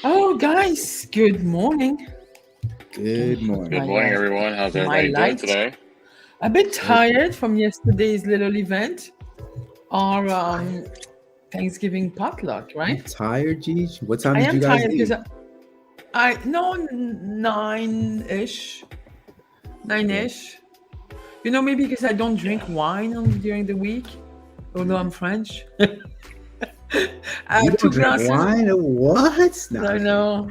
Oh, guys, good morning. Good Good morning. My morning, everyone. How's my everybody doing light. today? A bit Good. tired from yesterday's little event, our Thanksgiving potluck, You right? tired, Gigi? What time I did you am guys tired because leave? I no nine Yeah. ish. Maybe because I don't drink Yeah. wine during the week, although I'm Mhm. French. I You have don't two drink glasses. wine? What? Nah, I I'm kidding. know,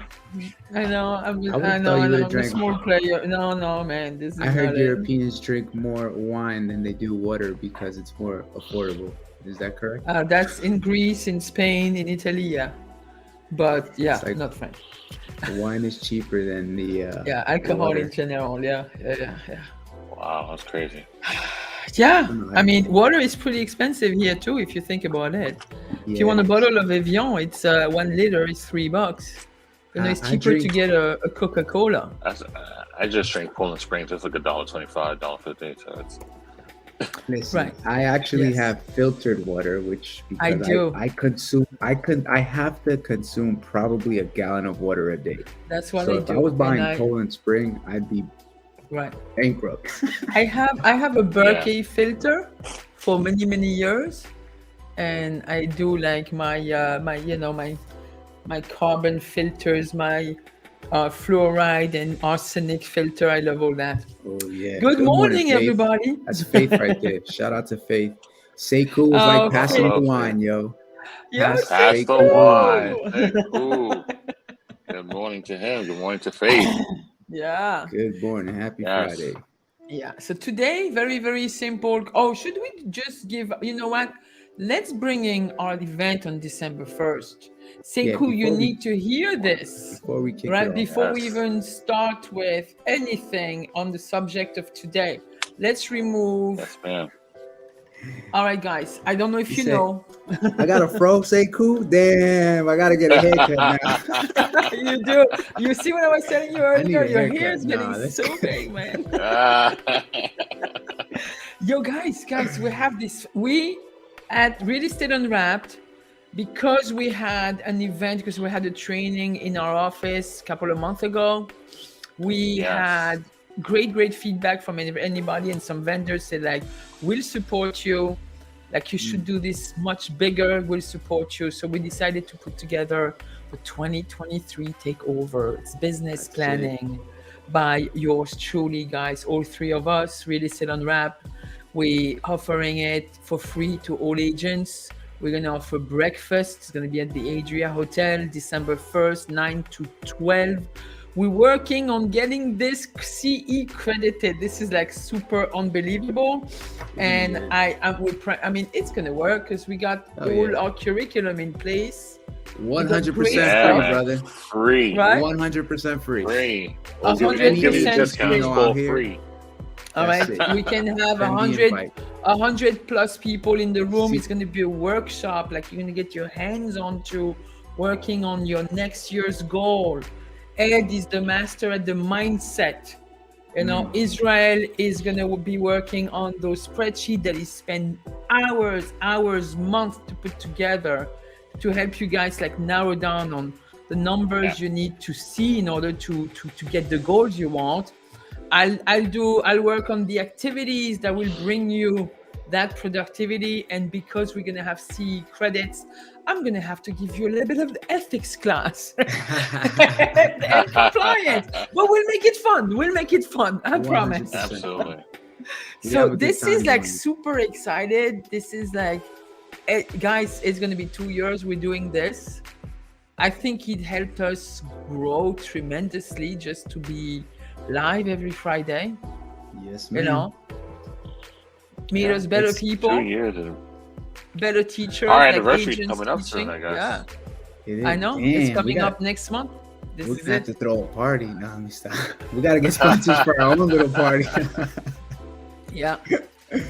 I know. I would I have know, thought I you would know. have I'm a drank. small player. No, no, man, this I is heard not it. Europeans drink more wine than they do water because it's more affordable. Is that correct? That's in Greece, in Spain, in Italy, yeah. But yeah, It's like not French. wine is cheaper than Yeah, the alcohol in water. general. Yeah, yeah, yeah, yeah. Wow, that's crazy. Yeah, No, I mean, water is pretty expensive here too, if you think about it. If you yeah, want it a is. bottle of Evian, it's 1 liter is $3. It's I cheaper to drink. get a Coca-Cola. I just drink Poland Springs. It's like $1.25, $1.50. So it's Listen, Right. I actually Yes, have filtered water, which I because do. I have to consume probably a gallon of water a day. That's what So I if I was do. And buying Poland Spring, I'd be right. bankrupt. I have a yeah. Berkey filter for many, many years. And I do like my carbon filters, my fluoride and arsenic filter. I love all that. Oh yeah. Good Good morning, morning, Faith. everybody. That's Faith right there. Shout out to Faith. Sekou was like, Oh, pass I me Okay. the love Faith. wine, yo. Yo, Pass Pass the Sekou the wine. wine. Hey, Sekou. cool. Good morning to him. Good morning to Faith. Yeah. Good morning. Happy Yes. Friday. Yeah. So today, very, very simple. Oh, should we just give, you know what? Let's bring in our event on December 1st. Yeah, Sekou, you need to hear this, before we kick it right? off. Before we Yes. even start with anything on the subject of today, let's remove. Yes, ma'am. All right, guys. I don't know You if you said know. I got a fro Sekou? Damn, I gotta get a haircut now. You do. You see what I was telling you I need earlier? a Your hair haircut. is getting Nah, that's so big, man. Ah. Yo, guys, we have this. We at Real Estate Unwrapped, because we had an event, because we had a training in our office a couple of months ago. We Yes. had great feedback from anybody, and some vendors said like, we'll support you, like you should do this much bigger, we'll support you. So we decided to put together the 2023 takeover. It's business That's it. planning by yours truly, guys, all three of us. Really sit on wrap. We offering it for free to all agents. We're gonna offer breakfast. It's gonna be at the Adria Hotel, December 1st, 9 to 12. We're working on getting this CE credited. This is like super unbelievable, and Yeah. I mean, it's gonna work because we got Oh all yeah. our curriculum in place. We got great 100% Yeah, free, stuff, man. brother. Free. right? 100% free. Free. A We'll give hundred we'll give you Any percent discounts free. Filipino out for here, free. All that's right, it. we can have Send the invite. 100 plus people in the room. See, It's going to be a workshop, like you're going to get your hands on to working on your next year's goal. Ed is the master at the mindset. Israel is going to be working on those spreadsheets that he spent hours, months to put together to help you guys like narrow down on the Yeah. numbers you need to see in order to get the goals you want. I'll work on the activities that will bring you that productivity. And because we're gonna have CE credits, I'm gonna have to give you a little bit of the ethics class and compliance. But we'll make it fun. We'll make it fun. I promise. 100%. Absolutely. We So have a good this is time like doing it. super excited. This is like, guys, it's gonna be 2 years we're doing this. I think it helped us grow tremendously just to be live every Friday. Yes, You ma'am. know, meet Yeah. us better It's 2 people, years. And better teachers, our like anniversary's agents coming up soon, teaching. I guess. Yeah, It is. I know it's Damn, coming up next month. This we're is gonna have it. to throw a party. No, let me stop. We gotta get sponsors for our own little party. Yeah.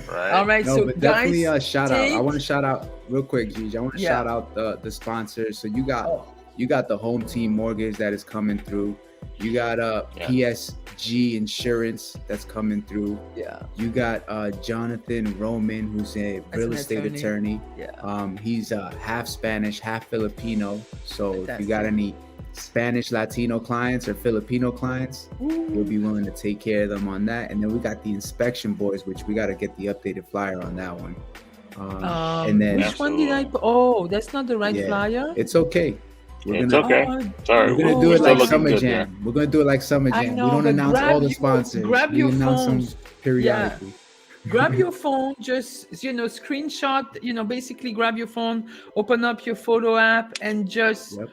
Right? All right. No, So but definitely guys, shout out. I take. want to shout out real quick, Gigi. I want to Yeah. shout out the sponsors. So Oh, you got the Home Team Mortgage that is coming through. You got Yeah. PSG Insurance that's coming through. yeah. You got Jonathan Roman, who's a As real an estate attorney. attorney. Yeah. He's half Spanish, half Filipino. So if you got Fantastic. any Spanish Latino clients or Filipino clients, we'll be willing to take care of them on that. And then we got the inspection boys, which we got to get the updated flyer on that one. And then which one did I? Oh, that's not the right flyer. it's okay. It's okay. Sorry, We're gonna do it like Summer Jam. We're gonna do it like Summer I Jam. know, We don't but announce all the grab sponsors. grab We your announce them phones. periodically. Grab your phone, just screenshot, basically grab your phone, open up your photo app, and just Yep.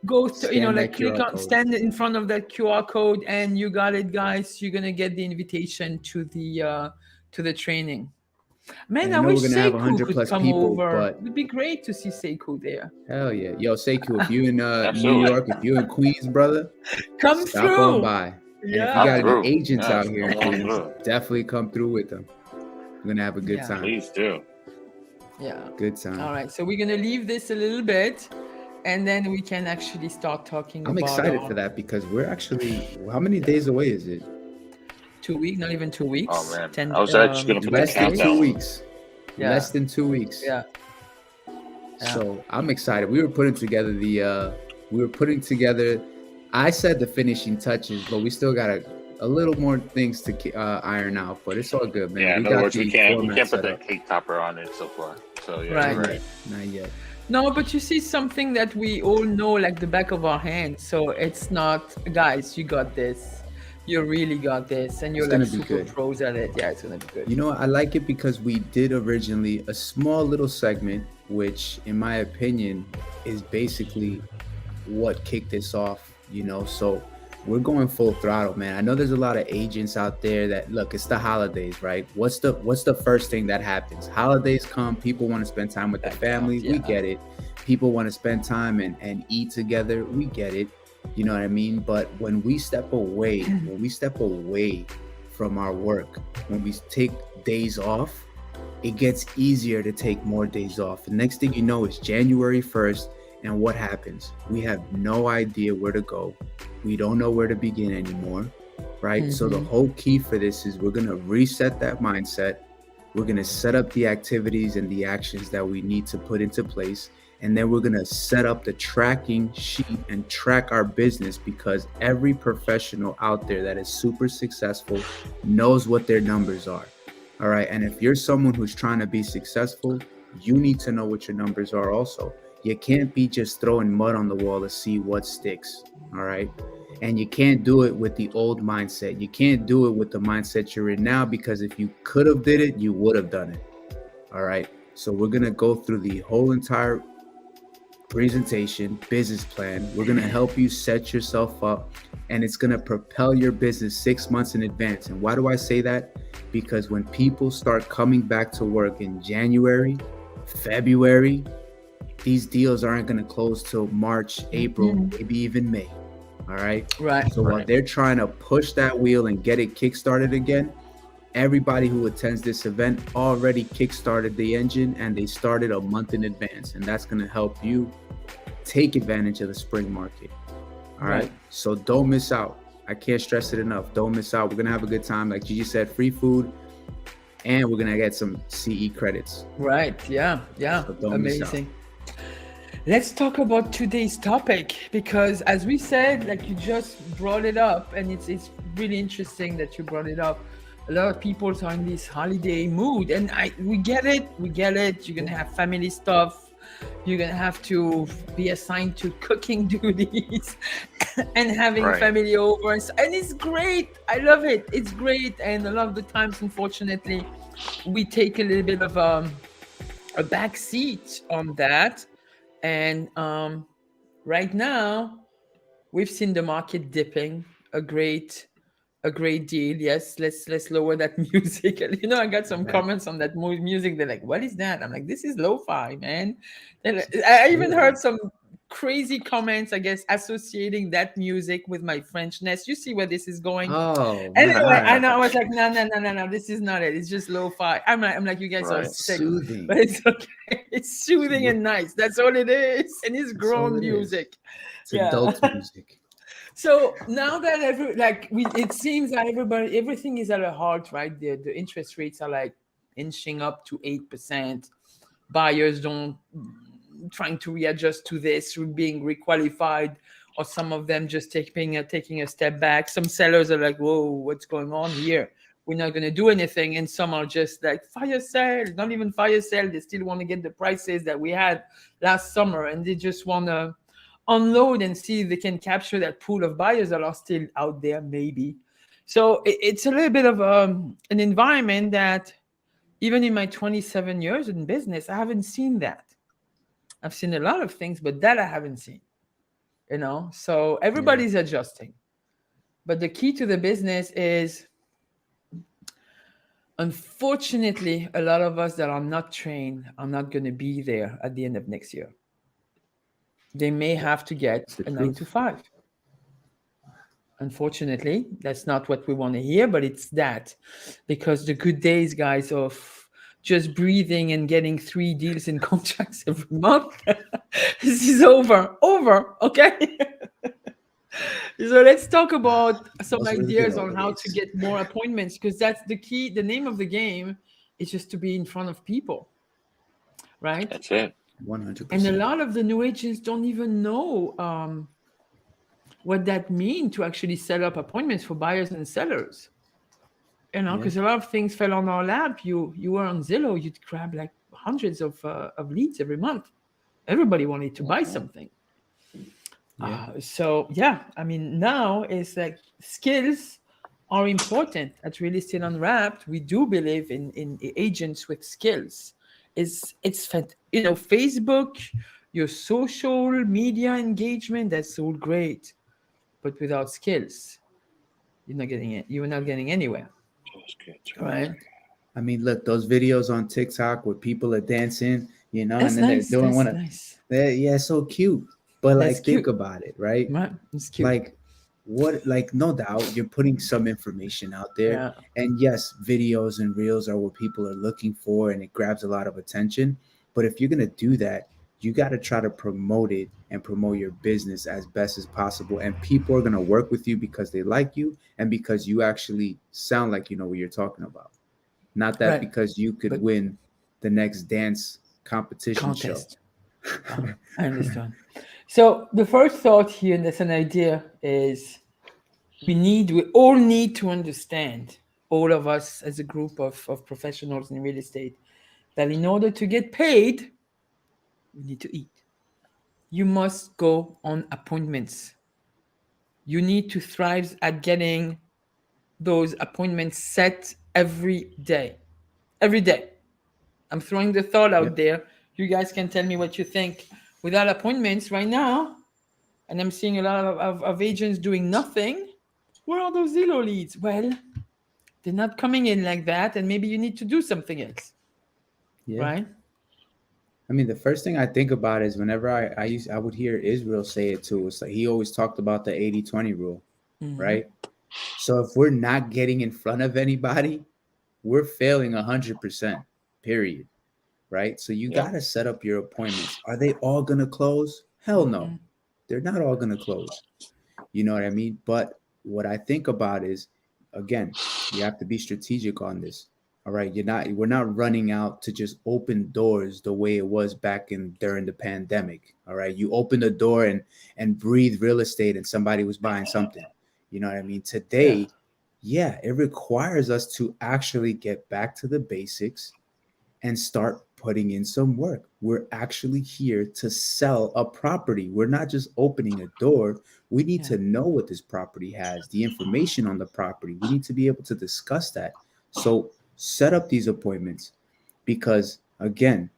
go to, Scan that click QR on, code. stand in front of that QR code, and you got it, guys. You're gonna get the invitation to the training. Man, And I I know wish we're gonna have Seiko 100 could plus come people, over. but It'd be great to see Seiko there. hell yeah. Yo, Sekou, if you in New Absolutely. York, if you in Queens, brother, Come stop through. on by. And if you Yeah. got Through. any agents Yes, out here in come on Queens, through. definitely come through with them. We're gonna have a good Yeah. time. Please do. Yeah. Good time. All right. So we're gonna leave this a little bit, and then we can actually start talking. I'm about excited for that because we're actually, how many days away is it? 2 weeks, not even 2 weeks. Oh man, 10, I was actually gonna put the Less than countdown. 2 weeks. Yeah. Less than 2 weeks. Yeah. So I'm excited. We were putting together I said the finishing touches, but we still got a little more things to iron out, but it's all good, man. Yeah, in we other got words, we the can't format put set that up. cake topper on it so far. So yeah, Right. right. Not yet. No, but you see something that we all know like the back of our hand. So it's not, guys, you got this. You really got this. And you're It's gonna like be super good. pros at it. Yeah, it's going to be good. You know, I like it because we did originally a small little segment, which in my opinion is basically what kicked this off, so we're going full throttle, man. I know there's a lot of agents out there that look, it's the holidays, right? What's the first thing that happens? Holidays come, people want to spend time with their family. We get it. People want to spend time and eat together. We get it. You know what I mean? But when we step away from our work, when we take days off, it gets easier to take more days off. The next thing you know is January 1st. And what happens? We have no idea where to go. We don't know where to begin anymore, right? Mm-hmm. So the whole key for this is we're going to reset that mindset. We're going to set up the activities and the actions that we need to put into place. And then we're going to set up the tracking sheet and track our business, because every professional out there that is super successful knows what their numbers are. All right. And if you're someone who's trying to be successful, you need to know what your numbers are also. You can't be just throwing mud on the wall to see what sticks, all right? And you can't do it with the old mindset. You can't do it with the mindset you're in now, because if you could have did it, you would have done it, all right? So we're going to go through the whole entire presentation, business plan. We're going to help you set yourself up, and it's going to propel your business 6 months in advance. And why do I say that? Because when people start coming back to work in January, February, these deals aren't going to close till March, April, maybe even May. All right. Right. So while they're trying to push that wheel and get it kickstarted again, everybody who attends this event already kickstarted the engine, and they started a month in advance. And that's going to help you take advantage of the spring market. All right. So don't miss out. I can't stress it enough. Don't miss out. We're going to have a good time. Like Gigi said, free food. And we're going to get some CE credits. Right. Yeah. Yeah. So amazing. Let's talk about today's topic, because as we said, like you just brought it up, and it's really interesting that you brought it up. A lot of people are in this holiday mood, and we get it. You're going to have family stuff. You're going to have to be assigned to cooking duties and having family over. And it's great. I love it. It's great. And a lot of the times, unfortunately, we take a little bit of a back seat on that. And right now, we've seen the market dipping a great deal. Yes, let's lower that music. I got some comments on that music. They're like, "What is that?" I'm like, "This is lo-fi, man." I even heard some crazy comments, I guess, associating that music with my Frenchness. You see where this is going? Oh, anyway, I know. I was like, no, this is not it. It's just lo-fi. I'm like, you guys are sick, soothing. but it's okay. It's soothing and nice. That's all it is, and it's grown music. It's adult music. So now that it seems like everything is at a halt, right? The interest rates are like inching up to 8%. Buyers trying to readjust to this, being requalified. or some of them just taking a step back. Some sellers are like, whoa, what's going on here? We're not going to do anything. And some are just like, fire sale, not even fire sale. They still want to get the prices that we had last summer. And they just want to unload and see if they can capture that pool of buyers that are still out there, maybe. So it's a little bit of an environment that even in my 27 years in business, I haven't seen that. I've seen a lot of things, but that I haven't seen, So everybody's adjusting. But the key to the business is, unfortunately, a lot of us that are not trained are not going to be there at the end of next year. They may have to get a 9 to 5. Unfortunately, that's not what we want to hear, but it's that. Because the good days, guys, of just breathing and getting 3 deals in contracts every month, this is over, okay? So let's talk about some ideas on how to get more appointments, because that's the key. The name of the game is just to be in front of people, right? That's it. 100%. And a lot of the new agents don't even know what that means to actually set up appointments for buyers and sellers. Because a lot of things fell on our lap. You were on Zillow, you'd grab like hundreds of leads every month. Everybody wanted to buy something. Now it's like skills are important at Real Estate Unwrapped. We do believe in agents with skills. It's Facebook, your social media engagement, that's all great. But without skills, you're not getting it. You're not getting anywhere. Right? I mean, look, those videos on TikTok where people are dancing, and that's then nice. they're doing that's nice. Yeah, so cute. But That's think cute. about it, right? It's cute. No doubt you're putting some information out there. And yes, videos and reels are what people are looking for, and it grabs a lot of attention. But if you're going to do that, you got to try to promote it and promote your business as best as possible. And people are going to work with you because they like you and because you actually sound like you know what you're talking about. Not that because you could win the next dance competition contest show. I understand. So the first thought here, and that's an idea, is we all need to understand, all of us as a group of professionals in real estate, that in order to get paid, we need to eat. You must go on appointments. You need to thrive at getting those appointments set every day. Every day. I'm throwing the thought out there. You guys can tell me what you think. Without appointments right now, and I'm seeing a lot of agents doing nothing, where are those Zillow leads? Well, they're not coming in like that, and maybe you need to do something else. Right? I mean, the first thing I think about is whenever I would hear Israel say it too. It's like he always talked about the 80-20 rule, right? So if we're not getting in front of anybody, we're failing 100%, period. Right? So you got to set up your appointments. Are they all going to close? Hell no. They're not all going to close. You know what I mean? But what I think about is, again, you have to be strategic on this. All right. We're not running out to just open doors the way it was back during the pandemic. All right. You open the door and breathe real estate and somebody was buying something. You know what I mean? Today, it requires us to actually get back to the basics and start putting in some work. We're actually here to sell a property. We're not just opening a door. We need to know what this property has, the information on the property. We need to be able to discuss that. So set up these appointments, because again,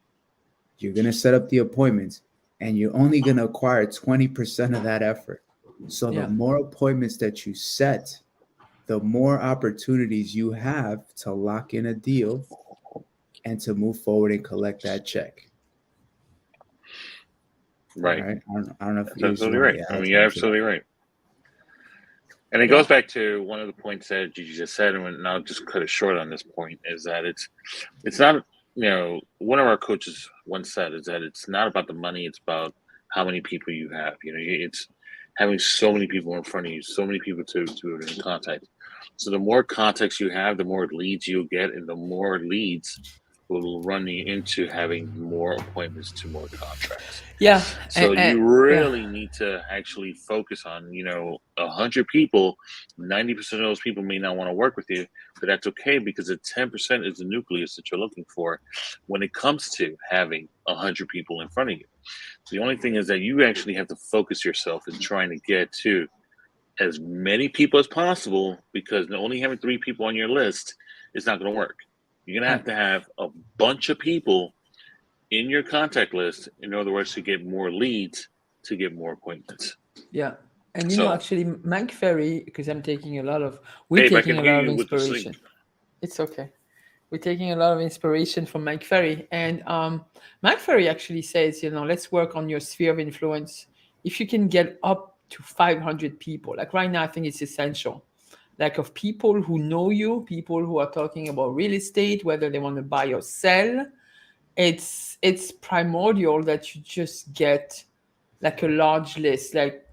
you're going to set up the appointments and you're only going to acquire 20% of that effort. So the more appointments that you set, the more opportunities you have to lock in a deal and to move forward and collect that check. Right. I don't know if you're absolutely right. I mean, you're absolutely right. And it goes back to one of the points that you just said, and I'll just cut it short on this point, is that it's not, one of our coaches once said is that it's not about the money, it's about how many people you have. It's having so many people in front of you, so many people to contact. So the more contacts you have, the more leads you'll get, and the more leads will run you into having more appointments to more contracts. Yeah. So you Yeah. really need to actually focus on, 100 people. 90% of those people may not want to work with you, but that's okay because the 10% is the nucleus that you're looking for when it comes to having 100 people in front of you. The only thing is that you actually have to focus yourself in trying to get to as many people as possible, because only having 3 people on your list is not going to work. You're going to have a bunch of people in your contact list in other words to get more leads, to get more appointments. Yeah. And So, actually, Mike Ferry, because we're hey, taking a lot of inspiration. It's okay. We're taking a lot of inspiration from Mike Ferry. And Mike Ferry actually says, let's work on your sphere of influence. If you can get up to 500 people, like right now, I think it's essential. Like of people who know you, people who are talking about real estate, whether they want to buy or sell, it's primordial that you just get like a large list. Like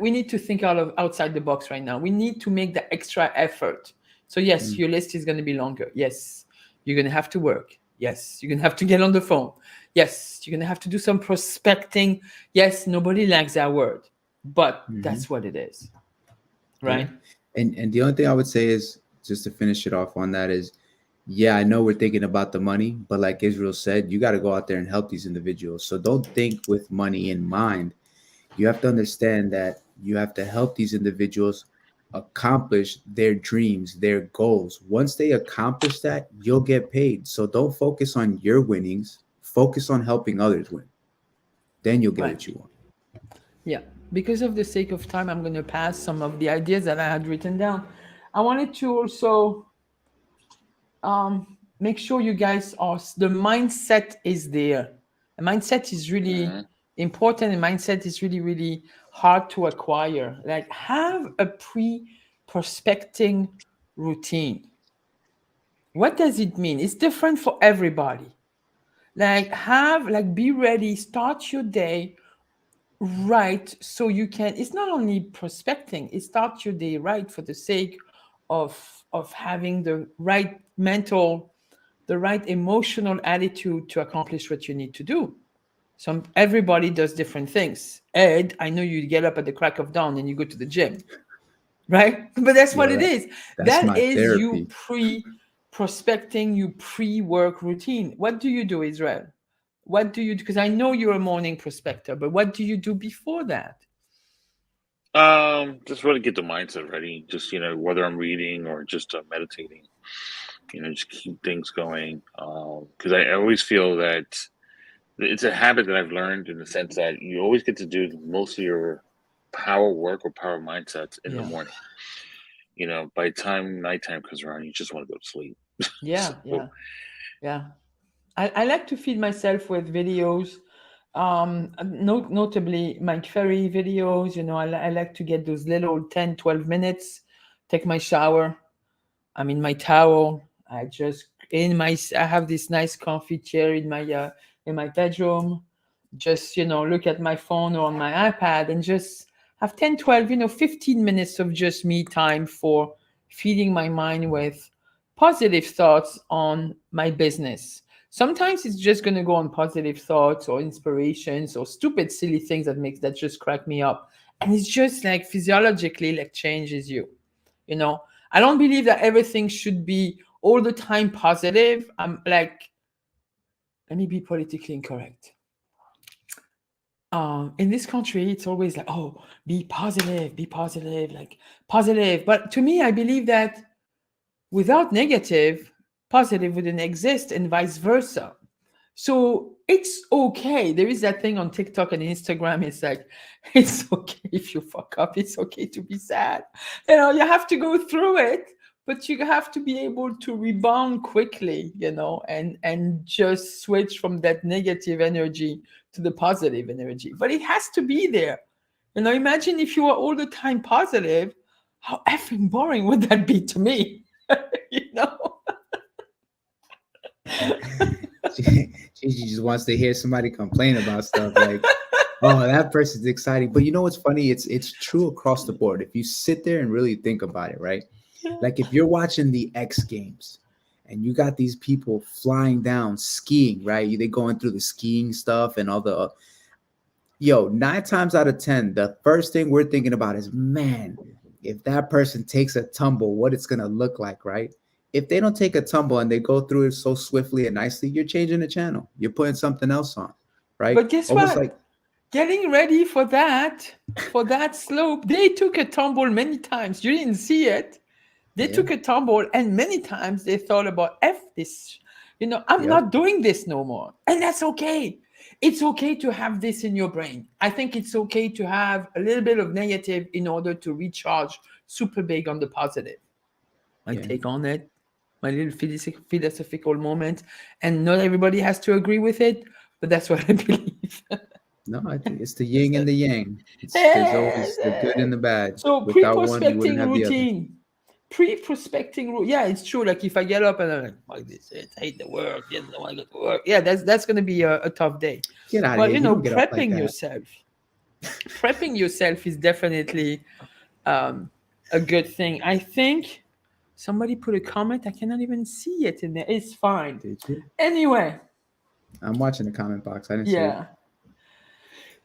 we need to think outside the box right now. We need to make the extra effort. So yes, your list is going to be longer. Yes, you're going to have to work. Yes, you're going to have to get on the phone. Yes, you're going to have to do some prospecting. Yes, nobody likes that word, but that's what it is, right? Yeah. And the only thing I would say is, just to finish it off on that, is yeah, I know we're thinking about the money, but like Israel said, you got to go out there and help these individuals. So don't think with money in mind. You have to understand that you have to help these individuals accomplish their dreams, their goals. Once they accomplish that, you'll get paid. So don't focus on your winnings, focus on helping others win. Then you'll get Right. what you want. Yeah. Because of the sake of time, I'm going to pass some of the ideas that I had written down. I wanted to also make sure you guys the mindset is there. The mindset is really important, and mindset is really, really hard to acquire. Like have a prospecting routine. What does it mean? It's different for everybody. Be ready, start your day right, so you can, it's not only prospecting, it starts your day right for the sake of having the right mental, the right emotional attitude to accomplish what you need to do. Everybody does different things. Ed, I know you get up at the crack of dawn and you go to the gym, right? But that's what it is. That's That my is you therapy. prospecting, you pre-work routine. What do you do, Israel? What do you do? Because I know you're a morning prospector, but what do you do before that? Just really get the mindset ready. Just whether I'm reading or just meditating, just keep things going. Because I always feel that it's a habit that I've learned, in the sense that you always get to do most of your power work or power mindsets in the morning. By the time nighttime comes around, you just want to go to sleep. Yeah, yeah. I like to feed myself with videos, notably Mike Ferry videos. I like to get those little 10, 12 minutes, take my shower. I'm in my towel. I have this nice comfy chair in my bedroom. Just, look at my phone or on my iPad and just have 10, 12, 15 minutes of just me time for feeding my mind with positive thoughts on my business. Sometimes it's just going to go on positive thoughts or inspirations or stupid, silly things that just crack me up. And it's just like physiologically like changes you. I don't believe that everything should be all the time positive. I'm like, let me be politically incorrect. In this country, it's always like, oh, be positive, like positive. But to me, I believe that without negative, positive wouldn't exist, and vice versa. So it's okay. There is that thing on TikTok and Instagram. It's like, it's okay if you fuck up. It's okay to be sad. You have to go through it, but you have to be able to rebound quickly, and just switch from that negative energy to the positive energy. But it has to be there. Imagine if you were all the time positive, how effing boring would that be to me? you know? She just wants to hear somebody complain about stuff like, oh, that person's exciting. But you know what's funny? It's true across the board. If you sit there and really think about it, right? Like if you're watching the X Games and you got these people flying down skiing, right? They going through the skiing stuff and all the, 9 times out of 10, the first thing we're thinking about is, man, if that person takes a tumble, what it's going to look like, right? If they don't take a tumble and they go through it so swiftly and nicely, you're changing the channel. You're putting something else on, right? But guess Almost what? like Getting ready for that slope, they took a tumble many times. You didn't see it. They took a tumble, and many times they thought about F this. I'm not doing this no more. And that's okay. It's okay to have this in your brain. I think it's okay to have a little bit of negative in order to recharge super big on the positive. I take on it, my little philosophical moment, and not everybody has to agree with it, but that's what I believe. No, I think it's the yin and the yang. There's always the good and the bad. So Without one, you wouldn't pre-prospecting have the other. routine. Yeah, it's true. Like if I get up and I'm like, fuck this, I hate the work, I don't want to go to work. Yeah, that's gonna be a tough day. Get out of But here. You don't get up like prepping that. yourself. Prepping yourself is definitely a good thing. I think somebody put a comment. I cannot even see it in there. It's fine. Did you? Anyway. I'm watching the comment box. I didn't see it.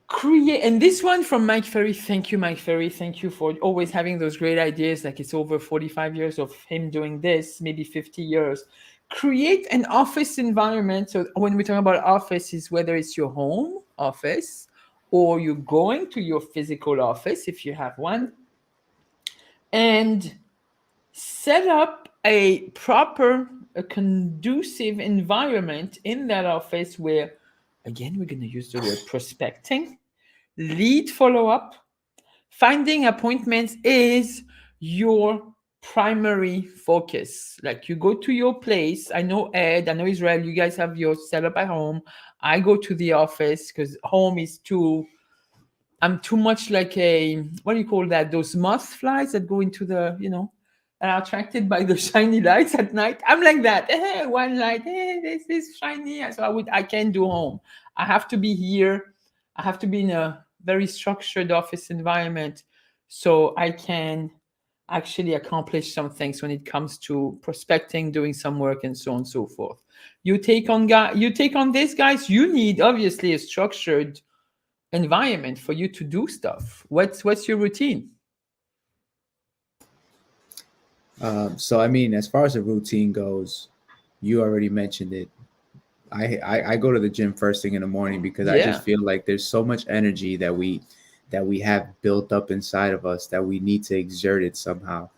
Create, and this one from Mike Ferry. Thank you, Mike Ferry. Thank you for always having those great ideas. Like it's over 45 years of him doing this, maybe 50 years. Create an office environment. So when we talk about office, is whether it's your home office or you're going to your physical office if you have one, and set up a conducive environment in that office where, again, we're going to use the word prospecting, lead follow-up, finding appointments is your primary focus. Like you go to your place. I know Ed, I know Israel, you guys have your setup at home. I go to the office because home is I'm too much like what do you call that? Those moth flies that go into the, and are attracted by the shiny lights at night. I'm like that. One light, this is shiny. So I can't do home. I have to be here. I have to be in a very structured office environment so I can actually accomplish some things when it comes to prospecting, doing some work, and so on and so forth. You take on this, guys. You need obviously a structured environment for you to do stuff. What's your routine? So I mean, as far as the routine goes, you already mentioned it. I go to the gym first thing in the morning because I just feel like there's so much energy that we have built up inside of us that we need to exert it somehow.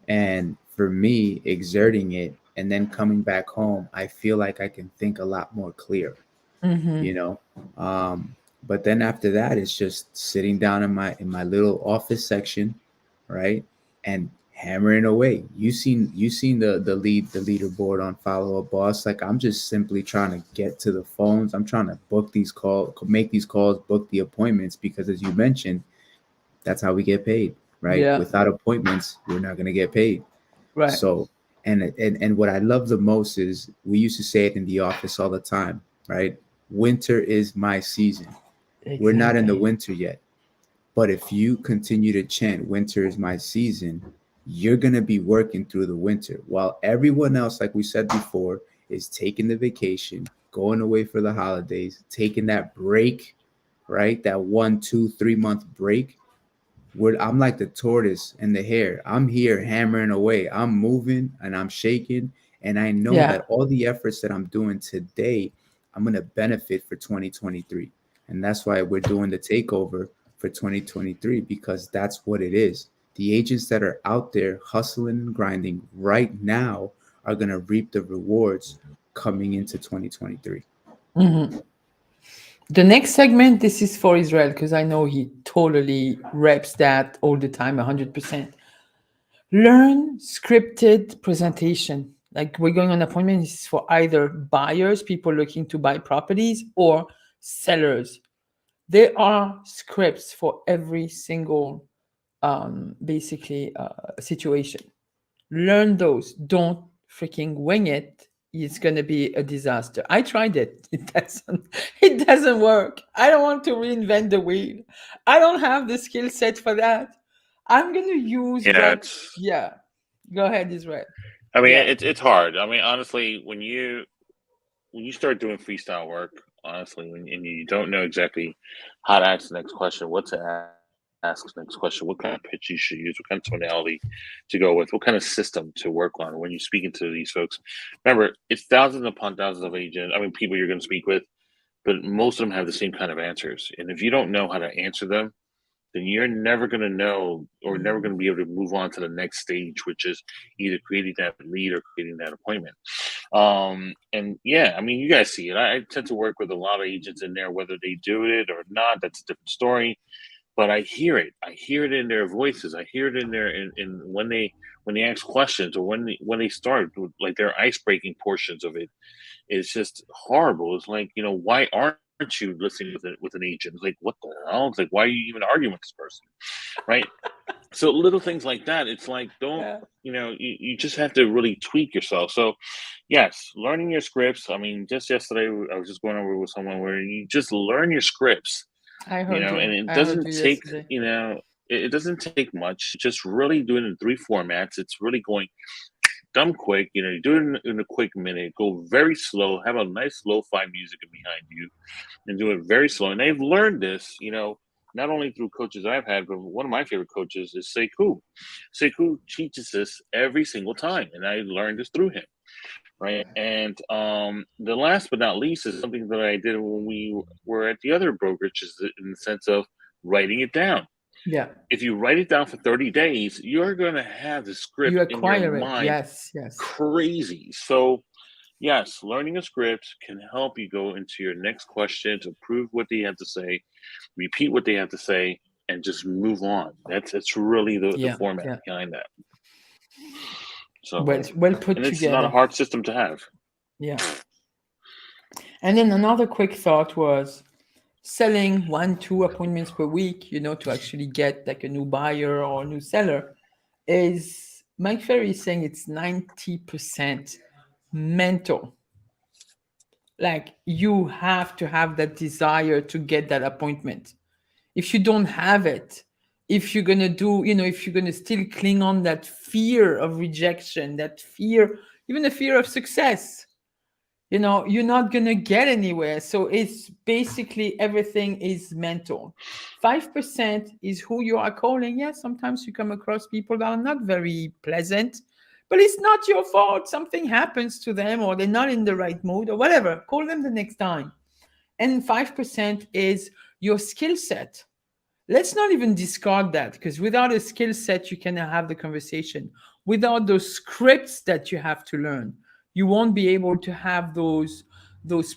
And for me, exerting it and then coming back home, I feel like I can think a lot more clear. But then after that, it's just sitting down in my little office section, right, and hammering away. You seen the leaderboard on Follow Up Boss. Like I'm just simply trying to get to the phones. I'm trying to book these calls, make these calls, book the appointments, because as you mentioned, that's how we get paid, right? Yeah. Without appointments, we're not going to get paid. Right. So, and what I love the most is we used to say it in the office all the time, right? Winter is my season. Exactly. We're not in the winter yet. But if you continue to chant winter is my season, you're going to be working through the winter while everyone else, like we said before, is taking the vacation, going away for the holidays, taking that break, right? That 1, 2, 3 month break. I'm like the tortoise and the hare. I'm here hammering away. I'm moving and I'm shaking. And I know that all the efforts that I'm doing today, I'm going to benefit for 2023. And that's why we're doing the takeover for 2023, because that's what it is. The agents that are out there hustling and grinding right now are going to reap the rewards coming into 2023. Mm-hmm. The next segment, this is for Israel, because I know he totally reps that all the time, 100%. Learn scripted presentation. Like we're going on appointments for either buyers, people looking to buy properties, or sellers. There are scripts for every single situation. Learn those. Don't freaking wing it. It's going to be a disaster. I tried it. It doesn't work. I don't want to reinvent the wheel. I don't have the skill set for that. I'm going to use Go ahead, Israel. I mean, Yeah. it's hard. I mean, honestly, when you start doing freestyle work, honestly, and you don't know exactly how to ask the next question, what to ask the next question, what kind of pitch you should use, what kind of tonality to go with, what kind of system to work on when you're speaking to these folks. Remember, it's thousands upon thousands of agents. I mean, people you're going to speak with, but most of them have the same kind of answers. And if you don't know how to answer them, then you're never going to know or never going to be able to move on to the next stage, which is either creating that lead or creating that appointment. And yeah, I mean, you guys see it. I tend to work with a lot of agents in there, whether they do it or not, that's a different story. But I hear it. I hear it in their voices. I hear it in their in when they ask questions or when they start like their ice breaking portions of it. It's just horrible. It's like, why aren't you listening with an agent? It's like, what the hell? It's like, why are you even arguing with this person? Right. So little things like that, it's like, don't, Yeah. you just have to really tweak yourself. So yes, learning your scripts. I mean, just yesterday, I was just going over with someone where you just learn your scripts, I heard you. and it I heard doesn't you take, yesterday. it doesn't take much. Just really do it in 3 formats. It's really going dumb quick. You do it in a quick minute. Go very slow. Have a nice lo-fi music behind you, and do it very slow. And they've learned this, not only through coaches I've had, but one of my favorite coaches is Sekou. Sekou teaches this every single time, and I learned this through him. Right. And the last but not least is something that I did when we were at the other brokerages in the sense of writing it down. Yeah. If you write it down for 30 days, you're going to have the script You in your acquire it. mind Yes. Yes. crazy. So, yes, learning a script can help you go into your next question to prove what they have to say, repeat what they have to say, and just move on. That's really the Yeah. format Yeah. behind that. So, Well put and it's together. not a hard system to have. Yeah. And then another quick thought was selling 1-2 appointments per week, to actually get like a new buyer or a new seller is Mike Ferry is saying it's 90% mental. Like you have to have that desire to get that appointment. If you don't have it, if you're going to do, if you're going to still cling on that fear of rejection, that fear, even the fear of success, you're not going to get anywhere. So it's basically everything is mental. 5% is who you are calling. Yes, sometimes you come across people that are not very pleasant, but it's not your fault. Something happens to them or they're not in the right mood or whatever. Call them the next time. And 5% is your skill set. Let's not even discard that, because without a skill set, you cannot have the conversation. Without those scripts that you have to learn, you won't be able to have those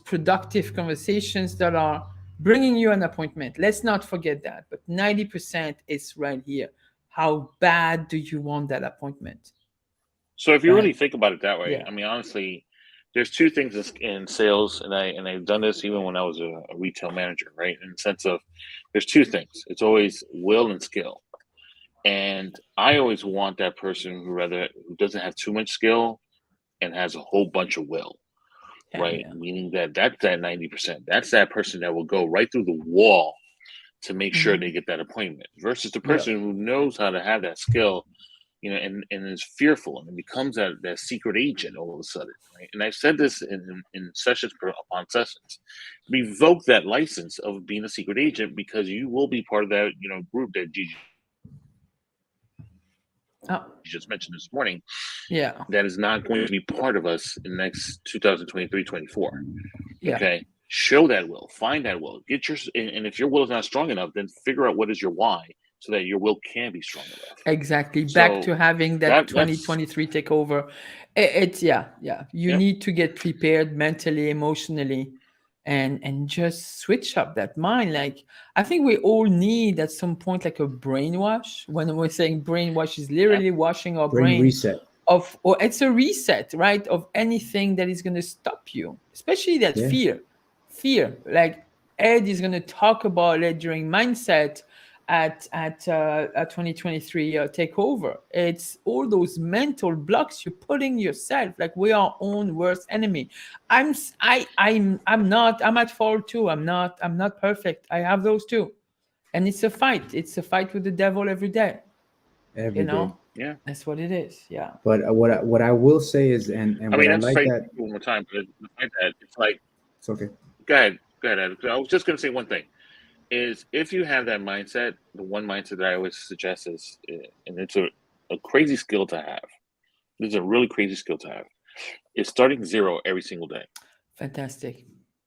productive conversations that are bringing you an appointment. Let's not forget that. But 90% is right here. How bad do you want that appointment? So if you Right. really think about it that way, Yeah. I mean, honestly, there's 2 things in sales, and I've done this even when I was a retail manager, right? In the sense of there's 2 things. It's always will and skill. And I always want that person who doesn't have too much skill and has a whole bunch of will, right? Yeah. Meaning that's that 90%. That's that person that will go right through the wall to make sure they get that appointment, versus the person who knows how to have that skill, and is fearful and it becomes that secret agent all of a sudden, right? And I've said this in sessions upon sessions. Revoke that license of being a secret agent, because you will be part of that, group that Gigi just mentioned this morning. Yeah. That is not going to be part of us in the next 2023-24. Yeah. Okay. Show that will, find that will, and if your will is not strong enough, then figure out what is your why, so that your will can be strong enough. Exactly. Back to having that 2023 takeover. It's you need to get prepared mentally, emotionally, and just switch up that mind. Like I think we all need at some point like a brainwash. When we're saying brainwash, is literally washing our brain reset. or it's a reset, right? Of anything that is going to stop you, especially that fear. Like Ed is going to talk about it during mindset at 2023 takeover. It's all those mental blocks you're putting yourself. Like we are our own worst enemy. I'm at fault too. I'm not perfect. I have those too, and it's a fight. It's a fight with the devil every day. Every day. Yeah. That's what it is. Yeah. But what I will say is, and I what mean, I that's like say that one more time, but the fact that it's like, it's okay. go ahead, Ed. I was just going to say one thing is if you have that mindset, the one mindset that I always suggest is, and it's a crazy skill to have. This is a really crazy skill to have. Is starting zero every single day. Fantastic.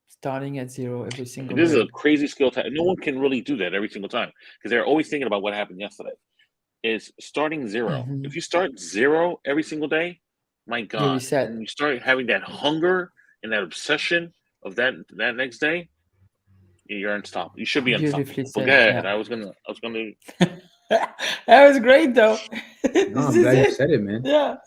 Starting at zero every single This is day. a crazy skill to have. No one can really do that every single time because they're always thinking about what happened yesterday. Is starting zero. Mhm. If you start zero every single day, my You God, reset. and you start having that hunger and that obsession of that next day, you're unstoppable. You should be Beautifully unstoppable. But go said. ahead. Yeah. I was gonna. That was great, though. No, This I'm is glad you it. said it, man. Yeah.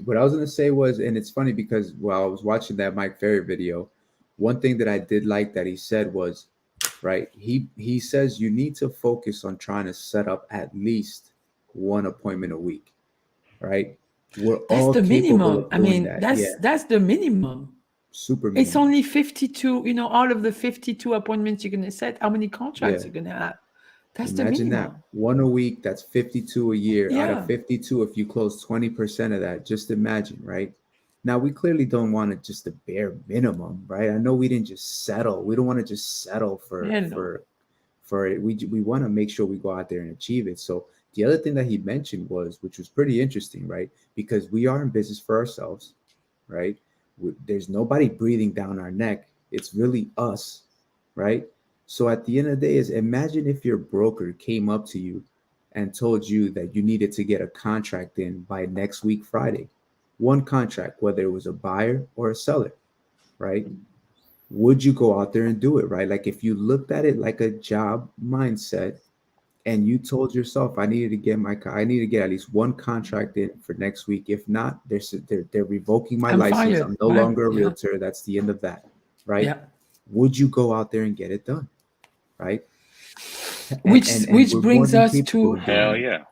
What I was gonna say was, and it's funny because while I was watching that Mike Ferry video, one thing that I did like that he said was, right, he says you need to focus on trying to set up at least one appointment a week, right? We're That's all the capable minimum. of I doing mean, that. that's Yeah, that's the minimum. super It's minimum. only 52, out of the 52 appointments you're gonna set, how many contracts Yeah. you're gonna have. That's the Imagine that. minimum. One a week, that's 52 a year. Out of Yeah. 52, if you close 20% of that, just imagine, right? Now, we clearly don't want it just the bare minimum, right? I know we didn't just settle. We don't want to just settle for Hell no. for it. We want to make sure we go out there and achieve it. So the other thing that he mentioned was, which was pretty interesting, right? Because we are in business for ourselves, right? There's nobody breathing down our neck. It's really us, right? So at the end of the day, is imagine if your broker came up to you and told you that you needed to get a contract in by next week, Friday. One contract, whether it was a buyer or a seller, right? Would you go out there and do it, right? Like if you looked at it like a job mindset and you told yourself, I need to get at least one contract in for next week. If not, they're revoking my I'm license. fired. I'm no Right. longer a Yeah. realtor. That's the end of that, right? Yeah. Would you go out there and get it done, right? Which And which we're more brings than us capable to of doing Hell that. yeah.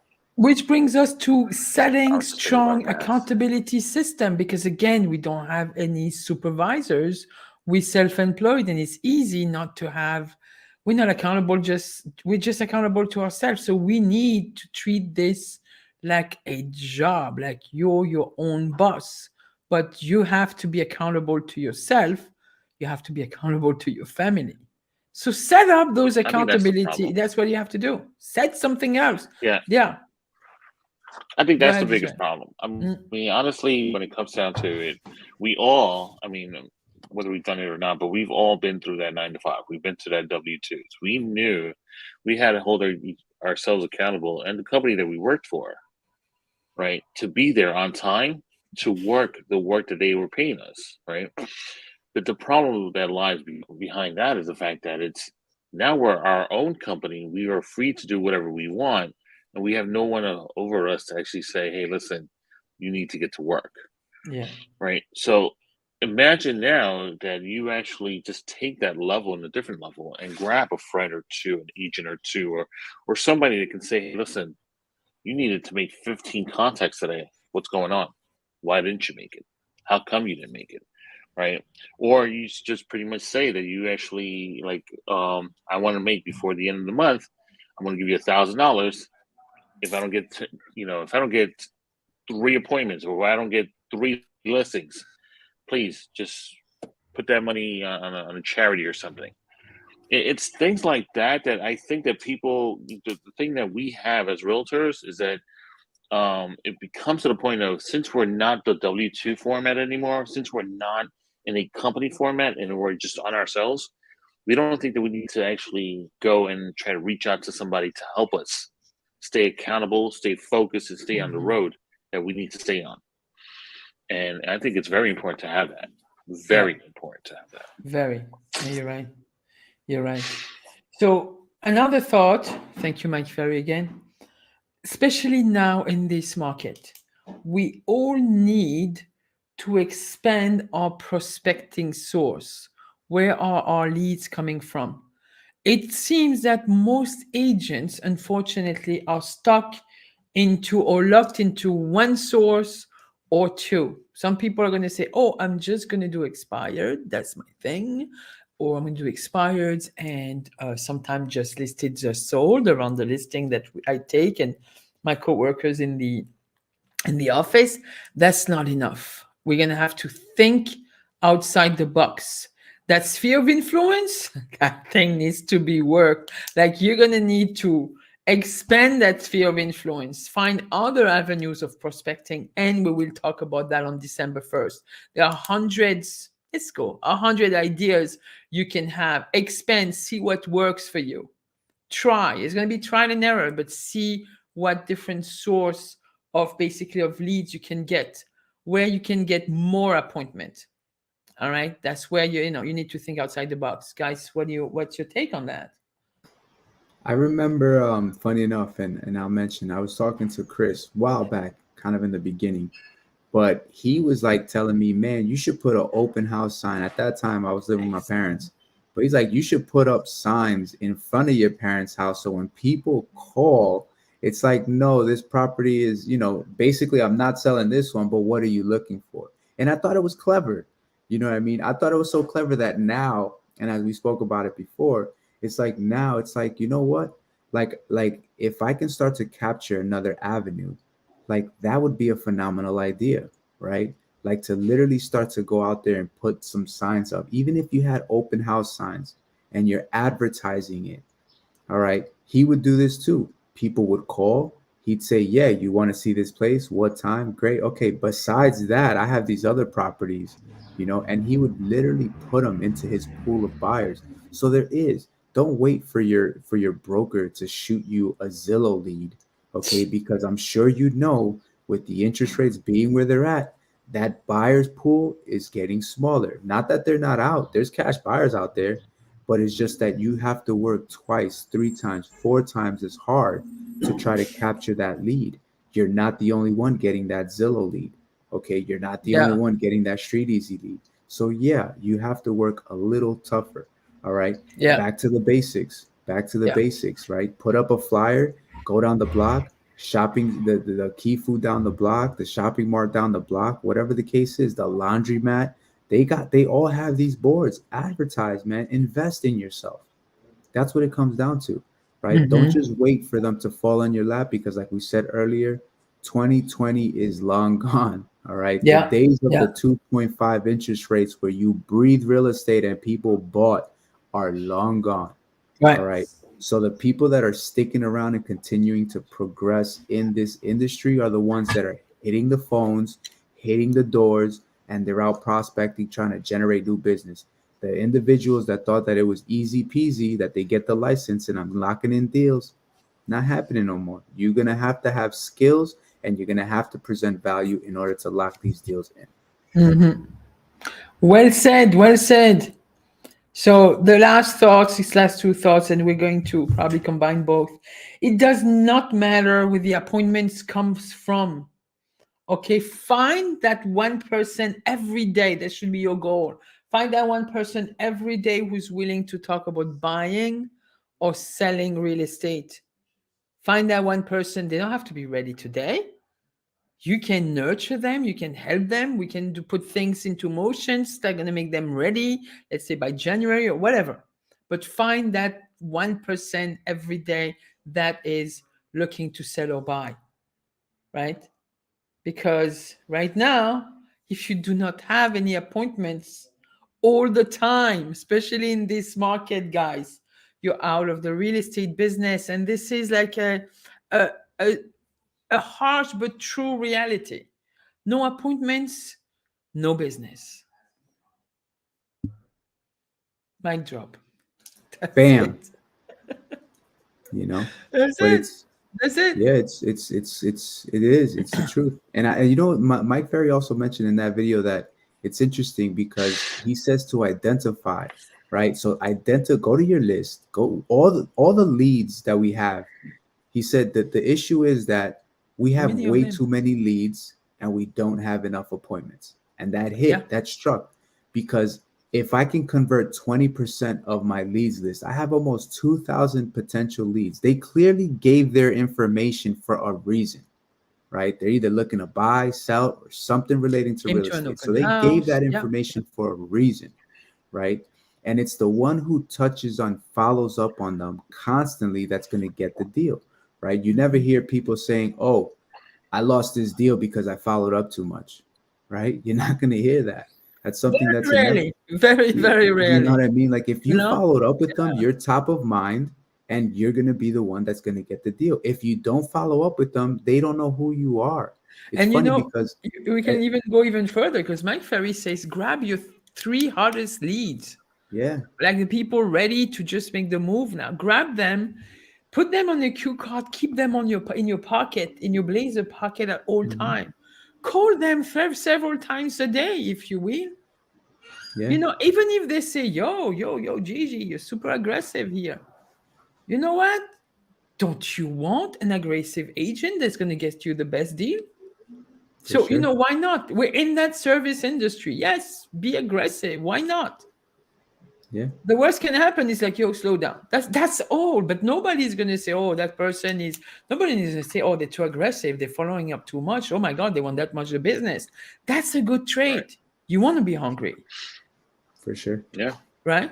setting I'm sick of our strong mess. accountability system, because again, we don't have any supervisors. We're self-employed, and it's easy not to have. We're not accountable. We're just accountable to ourselves. So we need to treat this like a job, like you're your own boss. But you have to be accountable to yourself. You have to be accountable to your family. So set up those I think that's the accountability. problem. That's what you have to do. Set something else. Yeah. Yeah. I think Go that's the ahead, biggest Israel. problem. I Mm. mean, honestly, when it comes down to it, we all, I mean, whether we've done it or not, but we've all been through that 9 to 5. We've been to that W-2s. We knew we had to hold ourselves accountable and the company that we worked for, right, to be there on time to work the work that they were paying us, right? But the problem that lies behind that is the fact that it's now we're our own company. We are free to do whatever we want, and we have no one over us to actually say, "Hey, listen, you need to get to work." Yeah. Right? So imagine now that you actually just take that level and a different level and grab a friend or two, an agent or two, or somebody that can say, "Hey, listen, you needed to make 15 contacts today. What's going on? Why didn't you make it? How come you didn't make it?" Right? Or you just pretty much say that you actually like, I want to make before the end of the month. I'm going to give you $1,000 if I don't get, if I don't get 3 appointments or I don't get 3 listings. Please just put that money on a charity or something. It's things like that that I think that people, the thing that we have as realtors is that it becomes to the point of, since we're not the W-2 format anymore, since we're not in a company format and we're just on ourselves, we don't think that we need to actually go and try to reach out to somebody to help us stay accountable, stay focused, and stay on the Mhm. road that we need to stay on. And I think it's very important to have that. Yeah. Very important to have that. Very. Yeah, you're right. You're right. So another thought. Thank you, Mike Ferry, again. Especially now in this market, we all need to expand our prospecting source. Where are our leads coming from? It seems that most agents, unfortunately, are stuck into or locked into one source or two. Some people are going to say, "Oh, I'm just going to do expired. That's my thing." Or I'm going to do expired and sometimes just listed, just sold around the listing that I take. And my coworkers in the office, that's not enough. We're going to have to think outside the box. That sphere of influence, that thing needs to be worked. Like you're going to need to expand that sphere of influence, find other avenues of prospecting, and we will talk about that on December 1st. There are hundreds, let's go, 100 ideas you can have. Expand, see what works for you. Try. It's going to be trial and error, but see what different source of basically of leads you can get, where you can get more appointment. All right, that's where you need to think outside the box, guys. What's your take on that? I remember, funny enough, and I'll mention, I was talking to Chris a while back, kind of in the beginning, but he was like telling me, man, you should put an open house sign. At that time, I was living with my parents, but he's like, you should put up signs in front of your parents' house. So when people call, it's like, no, this property is, basically I'm not selling this one, but what are you looking for? And I thought it was clever. You know what I mean? I thought it was so clever that now, and as we spoke about it before, it's like now it's like, you know what? Like if I can start to capture another avenue, like that would be a phenomenal idea, right? Like to literally start to go out there and put some signs up, even if you had open house signs and you're advertising it. All right. He would do this too. People would call. He'd say, yeah, you want to see this place? What time? Great. Okay. Besides that, I have these other properties, and he would literally put them into his pool of buyers. So don't wait for your broker to shoot you a Zillow lead. Okay. Because I'm sure with the interest rates being where they're at, that buyer's pool is getting smaller. Not that they're not out. There's cash buyers out there, but it's just that you have to work twice, 3 times, 4 times as hard to try to capture that lead. You're not the only one getting that Zillow lead. Okay. You're not the only one getting that Street Easy lead. So yeah, you have to work a little tougher. All right. Yeah. Back to the basics, right? Put up a flyer, go down the block, shopping, the key food down the block, the shopping mart down the block, whatever the case is, the laundromat. They all have these boards. Advertise, man. Invest in yourself. That's what it comes down to, right? Mm-hmm. Don't just wait for them to fall on your lap, because like we said earlier, 2020 is long gone. All right. Yeah. The days of the 2.5 interest rates where you breathe real estate and people bought are long gone. Right. All right. So the people that are sticking around and continuing to progress in this industry are the ones that are hitting the phones, hitting the doors, and they're out prospecting, trying to generate new business. The individuals that thought that it was easy peasy, that they get the license and I'm locking in deals, not happening no more. You're going to have skills, and you're going to have to present value in order to lock these deals in. Mm-hmm. Well said. Well said. So the last 2 thoughts, and we're going to probably combine both. It does not matter where the appointments comes from. Okay, find that one person every day. That should be your goal. Find that one person every day who's willing to talk about buying or selling real estate. Find that one person. They don't have to be ready today. You can nurture them. You can help them. We can put things into motions that are going to make them ready, let's say by January or whatever. But find that 1% every day that is looking to sell or buy, right? Because right now, if you do not have any appointments all the time, especially in this market, guys, you're out of the real estate business. And this is like a harsh but true reality. No appointments, no business. Mic drop. That's Bam. it. That's it. Yeah, it is. It's the truth. And Mike Ferry also mentioned in that video that it's interesting because he says to identify, right? So go to your list, go all the leads that we have. He said that the issue is that we have way too many leads and we don't have enough appointments. And that struck, because if I can convert 20% of my leads list, I have almost 2,000 potential leads. They clearly gave their information for a reason, right? They're either looking to buy, sell, or something relating to real estate. So they gave that information for a reason, right? And it's the one who touches on, follows up on them constantly that's going to get the deal. right? You never hear people saying, "Oh, I lost this deal because I followed up too much," right? You're not going to hear that. That's something Very that's a never. rarely, very, very You know rarely. what I mean? Like if You you know? followed up with them, you're top of mind and you're going to be the one that's going to get the deal. If you don't follow up with them, they don't know who you are. It's And funny because we eh, can even go even further because Mike Ferry says grab your three hardest leads, yeah. like the people ready to just make the move now. Grab them, put them on a cue card, keep them on in your pocket, in your blazer pocket at all Mhm. time. Call them several times a day if you will. Yeah. You know, even if they say, yo, Gigi, you're super aggressive here. You know what? Don't you want an aggressive agent that's going to get you the best deal? For So, you sure. know, why not? We're in that service industry. Yes, be aggressive. Why not? Yeah. The worst can happen is like, yo, slow down. That's all. But nobody's gonna say, oh, that person is nobody is gonna say, oh, they're too aggressive, they're following up too much. Oh my god, they want that much of business. That's a good Right. trait. You want to be hungry, For sure. Yeah. right?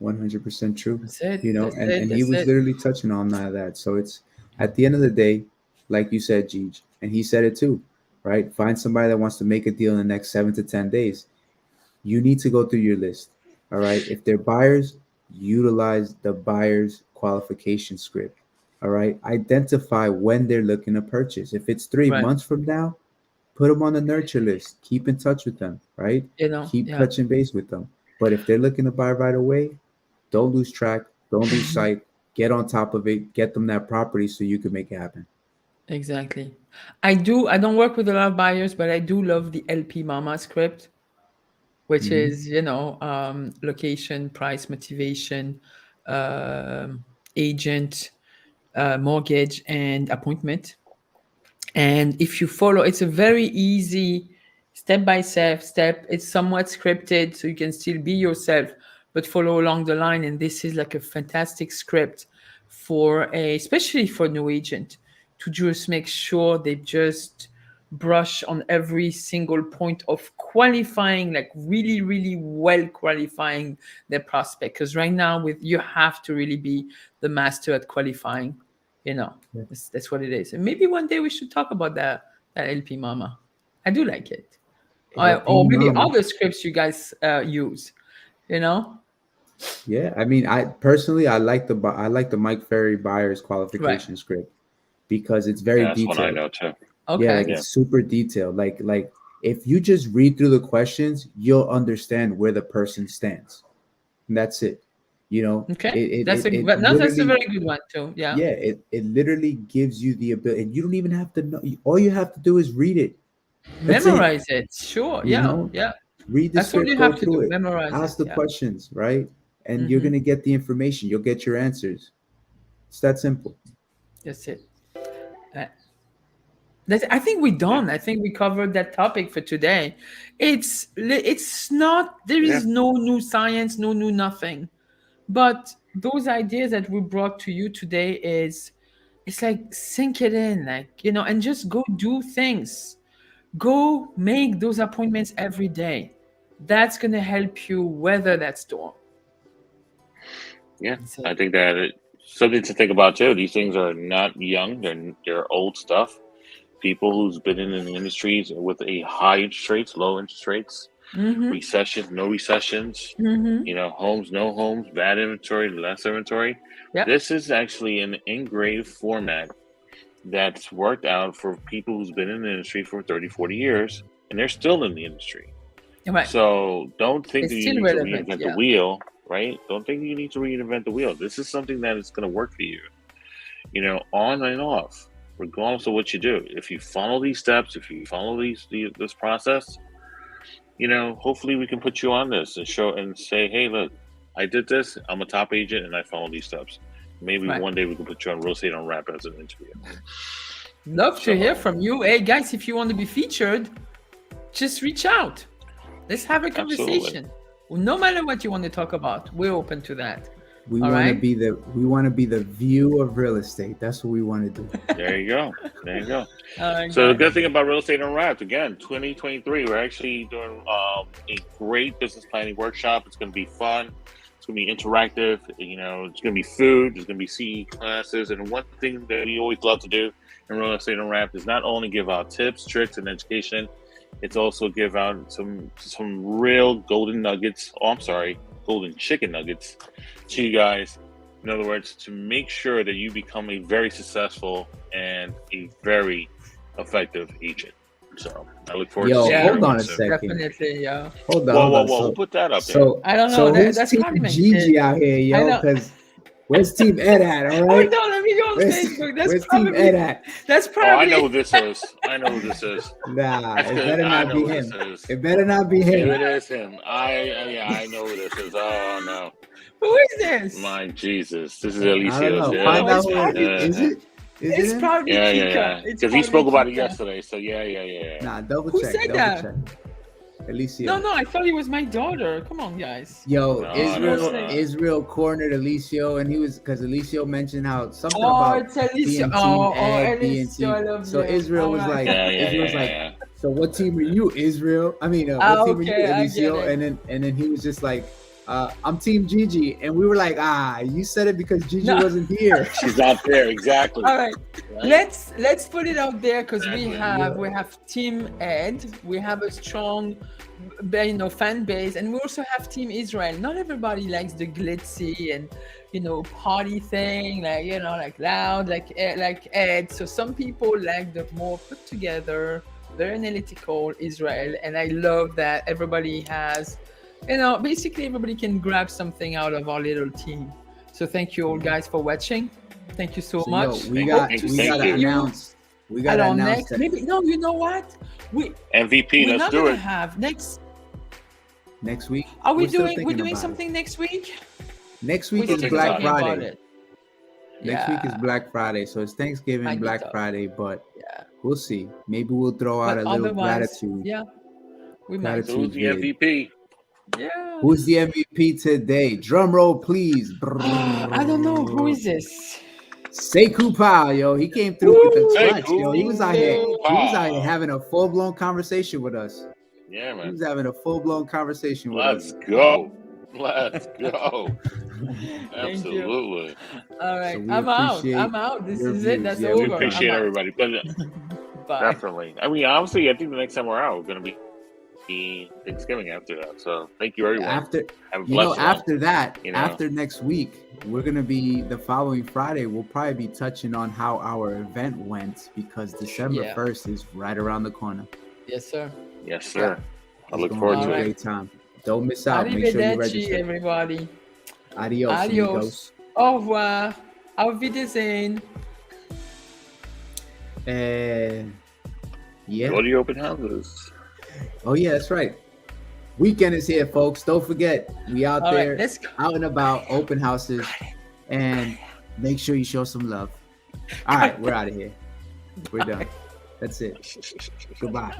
100% true. That's it. You know, That's and it. he That's was it. literally touching on that. So it's at the end of the day, like you said, Gigi, and he said it too, right? Find somebody that wants to make a deal in the next 7 to 10 days. You need to go through your list. All right. If they're buyers, utilize the buyer's qualification script. All right. Identify when they're looking to purchase. If it's three Right. months from now, put them on the nurture list. Keep in touch with them. Right. You know, Keep yeah. touching base with them. But if they're looking to buy right away, don't lose track. Don't lose sight. Get on top of it. Get them that property so you can make it happen. Exactly. I don't work with a lot of buyers, but I do love the LP Mama script, which Hmm. is, you know, location, price, motivation, agent, mortgage, and appointment. And if you follow, it's a very easy step by step. It's somewhat scripted, so you can still be yourself, but follow along the line. And this is like a fantastic script for especially for new agent to just make sure they just brush on every single point of qualifying, like really, really well qualifying their prospect. Because right now, with you have to really be the master at qualifying. You know, Yeah. that's what it is. And maybe one day we should talk about that LP Mama. I do like it. Or LP maybe Mama. other scripts you guys use. You know, Yeah. I mean, I personally, I like the Mike Ferry buyer's right? qualification script because it's very Yeah, that's one I detailed. know too. Yeah, like Okay, Yeah. it's super detailed. Like if you just read through the questions, you'll understand where the person stands. And that's it. You know, okay. it it No, that's a literally, very good one too. Yeah, yeah, it literally gives you the ability, and you don't even have to know. All you have to do is read it. That's it. memorize it. Sure. You Yeah, know, yeah. read the That's all script, you go have to through do. it, Memorize it. ask the Yeah. questions, right? And you're Mm-hmm. gonna get the information. You'll get your answers. It's that simple. That's it. Uh, I think we're Yeah. done. I think we covered that topic for today. It's not. There Yeah. is no new science, no new nothing. But those ideas that we brought to you today is it's like sink it in, like, you know, and just go do things. Go make those appointments every day. That's gonna help you weather that storm. Yeah. That's I it. think that something to think about too. These things are not young; they're old stuff. People who's been in the industries with a high interest rates, low interest rates, Mm-hmm. recession, no recessions, Mm-hmm. homes, no homes, bad inventory, less inventory. Yeah. This is actually an engraved format that's worked out for people who's been in the industry for 30, 40 years, and they're still in the industry. Right. So don't think It's that you still need to relevant. reinvent the Yeah. wheel, right? Don't think you need to reinvent the wheel. This is something that is going to work for you, on and off, regardless of what you do. If you follow these steps, if you follow this process, hopefully we can put you on this and show and say, hey, look, I did this. I'm a top agent and I follow these steps. Maybe Right. one day we can put you on Real Estate Unwrapped as an interview. Love to hear So, from you. Hey guys, if you want to be featured, just reach out. Let's have a absolutely. conversation. No matter what you want to talk about, we're open to that. We All want to right. be the view of real estate. That's what we want to do. There you go. There you go. All right, So the guys. good thing about Real Estate Unwrapped, again, 2023, we're actually doing a great business planning workshop. It's going to be fun. It's going to be interactive. You know, it's going to be food. There's going to be CE classes. And one thing that we always love to do in Real Estate Unwrapped is not only give out tips, tricks, and education, it's also give out some real golden nuggets. Oh, I'm sorry, golden chicken nuggets to you guys. In other words, to make sure that you become a very successful and a very effective agent. So I look forward to seeing hold on a soon. second. Definitely, yeah. Hold on. Whoa, So, we'll put that up there. So I don't know. So who's That's Team probably my Gigi kid. out here, I yo? know. Because where's Team Ed at? All Oh right. no, let me go on Where's, Facebook. That's where's probably Team Ed at? that's Oh, I probably know who this is. I know who this is. Nah, That's it good. better I not know be who him. this is. It better not be If him. it is him, I know who this is. Oh no, who is this? my Jesus, this is I don't Alicia's. know. Find Oh, out it's who probably- it is. It? Is It's it him? probably Yeah. Kika. It's Because he probably spoke about it Kika. yesterday. So yeah. Nah, double Who check. said Double that? check. Alicia. No, I thought it was my daughter. Come on, guys. Yo, No, Israel cornered Alicio, and he was because Alicio mentioned how something Oh, about it's Alicia. being Oh, team Ed, being Alicia, I team. love So you. Israel was Alright. like, Yeah. Israel was like, so what team are you, Israel? I mean, what Ah, team are okay, you, I get Alicio? it. And then he was just like, I'm Team Gigi, and we were like, you said it because Gigi No. wasn't here. She's out there, exactly. All right, Right? let's put it out there because we Exactly. have Team Ed, we have a strong, fan base, and we also have Team Israel. Not everybody likes the glitzy and party thing, like loud, like Ed. So some people like the more put together, very analytical Israel, and I love that everybody has. Basically everybody can grab something out of our little team. So thank you all guys for watching. Thank you so much. We Thank got you. to Thank you. announce. We got At to our announce next, that maybe no, you know what? MVP, We're let's not do gonna it. have next. next week. Are we We're still doing? We're thinking doing about it. something next week. Next week We're is still Black talking about Friday. it. Next week is Black Friday, so it's Thanksgiving, Might be Black tough. Friday, but Yeah. we'll see. Maybe we'll throw out But a little otherwise, gratitude. yeah, we might. So who's the MVP? Yeah. Who's the MVP today? Drum roll, please. I don't know who is this. Sekou Pal, yo. He came through with the Woo! clutch, yo. He was out here. Sekou He was out here Pal. having a full-blown conversation with us. Yeah, He man. was having a full-blown conversation with Let's us. go. Let's go. Thank you. Absolutely. All right, So we I'm out. appreciate I'm out. This your is it. views. That's Yeah, We over. appreciate I'm out. everybody. But Bye. definitely. I mean, obviously, I think the next time we're out, we're going to be Thanksgiving after that. So thank you, everyone. After Have a blessed one. after that, you know. after next week, we're gonna be the following Friday. We'll probably be touching on how our event went because December Yeah. 1st is right around the corner. Yes, sir. Yes, sir. I It's look gonna forward be to a Alright. it. great time. Don't miss out. Make sure you Arrivederci, register. everybody. Adios, Adios. amigos. Au revoir. Auf Wiedersehen. Yeah. Go to your open houses. Oh yeah, that's right. Weekend is here, folks. Don't forget, we out All right, there, let's go. out and about, open houses, and make sure you show some love. All right, we're out of here. We're done. That's it. Goodbye.